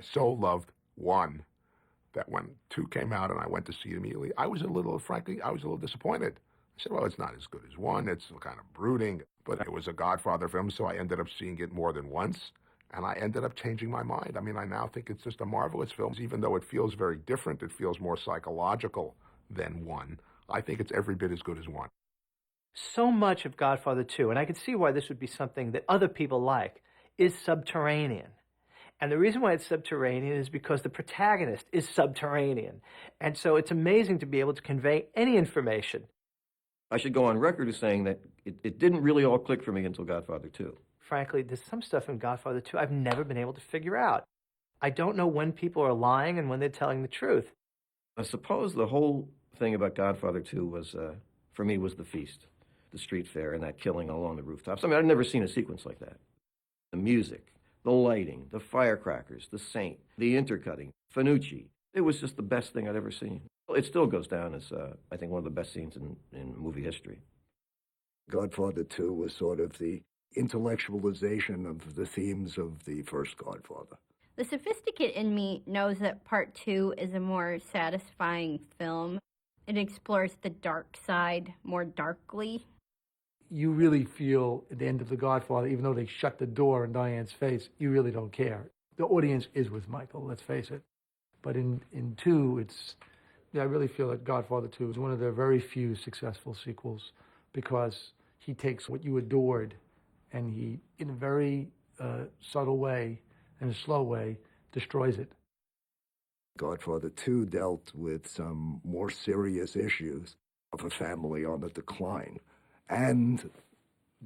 so loved one that when two came out and I went to see it immediately, frankly, I was a little disappointed. I said, well, it's not as good as one. It's kind of brooding, but it was a Godfather film, so I ended up seeing it more than once, and I ended up changing my mind. I mean, I now think it's just a marvelous film. Even though it feels very different, it feels more psychological than one. I think it's every bit as good as one. So much of Godfather 2, and I can see why this would be something that other people like, is subterranean. And the reason why it's subterranean is because the protagonist is subterranean. And so it's amazing to be able to convey any information. I should go on record as saying that it didn't really all click for me until Godfather 2. Frankly, there's some stuff in Godfather 2 I've never been able to figure out. I don't know when people are lying and when they're telling the truth. I suppose the whole thing about Godfather 2 was, for me, was the feast, the street fair, and that killing along the rooftops. I mean, I'd never seen a sequence like that. The music, the lighting, the firecrackers, the saint, the intercutting, Fanucci. It was just the best thing I'd ever seen. It still goes down as, I think, one of the best scenes in movie history. Godfather 2 was sort of the intellectualization of the themes of the first Godfather. The sophisticate in me knows that part 2 is a more satisfying film. It explores the dark side more darkly. You really feel at the end of The Godfather, even though they shut the door in Diane's face, you really don't care. The audience is with Michael, let's face it. But in 2, I really feel that Godfather 2 is one of their very few successful sequels because he takes what you adored and he, in a very subtle way and a slow way, destroys it. Godfather 2 dealt with some more serious issues of a family on the decline and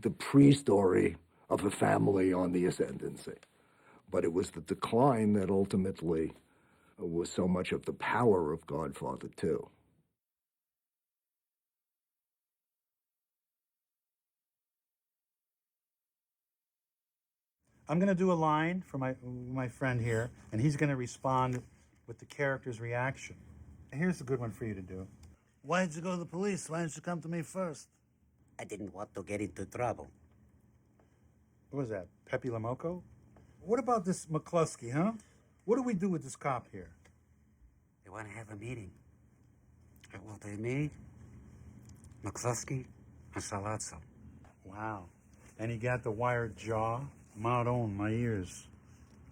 the pre-story of a family on the ascendancy. But it was the decline that ultimately was so much of the power of Godfather 2. I'm going to do a line for my friend here, and he's going to respond with the character's reaction. Here's a good one for you to do. Why did you go to the police? Why didn't you come to me first? I didn't want to get into trouble. What was that, Pepe Lamoco? What about this McCluskey, huh? What do we do with this cop here? They want to have a meeting. What they me, McCluskey, and Salazzo. Wow. And he got the wired jaw. Maron, my ears.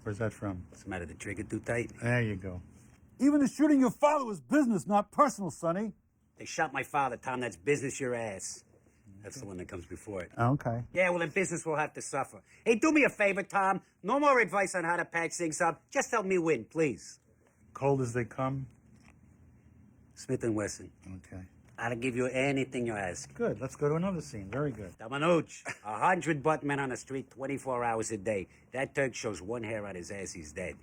Where's that from? What's the matter, the trigger too tight? There you go. Even the shooting your father was business, not personal, Sonny. They shot my father, Tom. That's business your ass. That's the one that comes before it. Okay. Yeah, well, in business, we'll have to suffer. Hey, do me a favor, Tom. No more advice on how to patch things up. Just help me win, please. Cold as they come? Smith & Wesson. Okay. I'll give you anything you ask. Good. Let's go to another scene. Very good. Tamanuch, 100 buttmen on the street 24 hours a day. That Turk shows one hair on his ass, he's dead.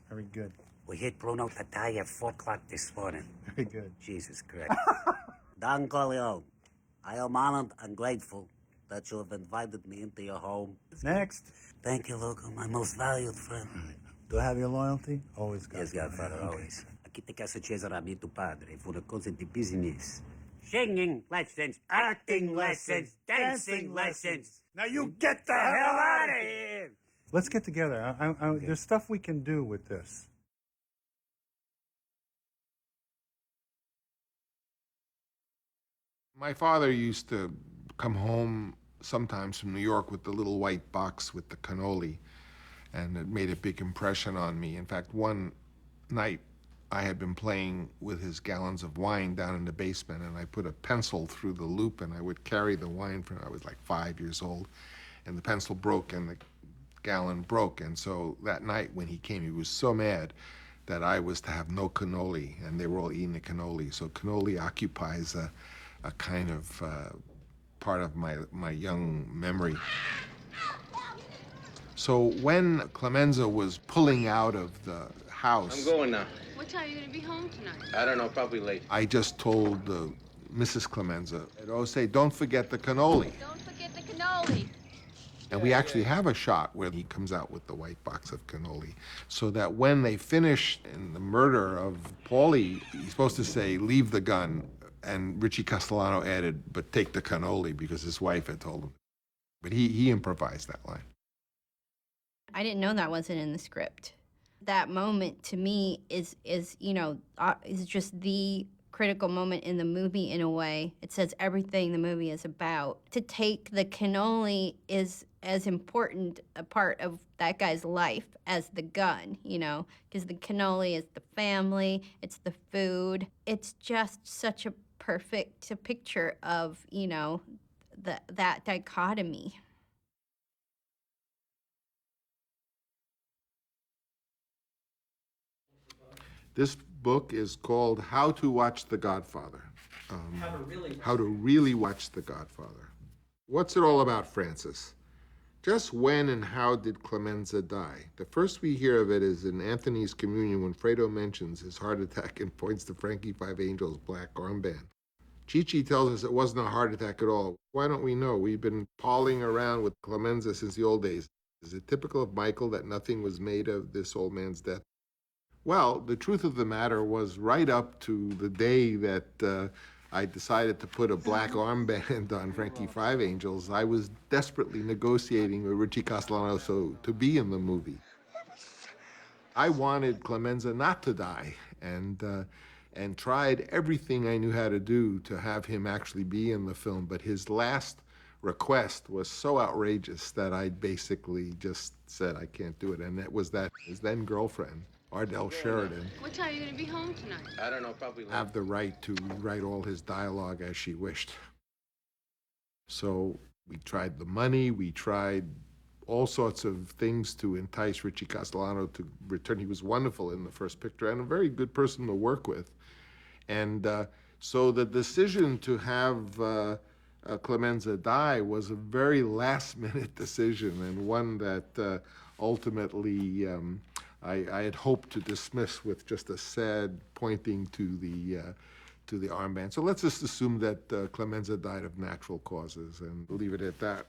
Very good. We hit Bruno Tatai at 4 o'clock this morning. Very good. Jesus Christ. Don Corleone, I am honored and grateful that you have invited me into your home. Next. Thank you, Luca, my most valued friend. Do I have your loyalty? Always got Yes, Godfather, okay. always. Aqui te casa Cesare mio padre for the cause of the business. Singing lessons, acting lessons, dancing lessons. Now you get the Hell hell out of here! Let's get together. There's stuff we can do with this. My father used to come home sometimes from New York with the little white box with the cannoli, and it made a big impression on me. In fact, one night I had been playing with his gallons of wine down in the basement, and I put a pencil through the loop, and I would carry the wine from, I was like 5 years old, and the pencil broke and the gallon broke. And so that night when he came, he was so mad that I was to have no cannoli, and they were all eating the cannoli. So cannoli occupies a kind of part of my young memory. So when Clemenza was pulling out of the house... I'm going now. What time are you going to be home tonight? I don't know, probably late. I just told Mrs. Clemenza, say, don't forget the cannoli. Don't forget the cannoli. And we actually have a shot where he comes out with the white box of cannoli, so that when they finish in the murder of Paulie, he's supposed to say, leave the gun, and RichardS.Castellano added, but take the cannoli, because his wife had told him. But he improvised that line. I didn't know that wasn't in the script. That moment to me is is just the critical moment in the movie in a way. It says everything the movie is about. To take the cannoli is as important a part of that guy's life as the gun, because the cannoli is the family, it's the food. It's just such a perfect picture of, that dichotomy. This book is called How to Watch The Godfather. How to really watch The Godfather. What's it all about, Francis? Just when and how did Clemenza die? The first we hear of it is in Anthony's communion when Fredo mentions his heart attack and points to Frankie Five Angel's black armband. Chichi tells us it wasn't a heart attack at all. Why don't we know? We've been palling around with Clemenza since the old days. Is it typical of Michael that nothing was made of this old man's death? Well, the truth of the matter was right up to the day that I decided to put a black armband on Frankie Five Angels, I was desperately negotiating with RichardS.Castellano to be in the movie. I wanted Clemenza not to die, and tried everything I knew how to do to have him actually be in the film, but his last request was so outrageous that I basically just said I can't do it, and it was that his then girlfriend, Ardell Sheridan, What time are you going to be home tonight? I don't know, probably late. have the right to write all his dialogue as she wished. So we tried the money, we tried all sorts of things to entice RichardS.Castellano to return. He was wonderful in the first picture and a very good person to work with. And so the decision to have Clemenza die was a very last-minute decision, and one that ultimately I had hoped to dismiss with just a sad pointing to the armband. So let's just assume that Clemenza died of natural causes and leave it at that.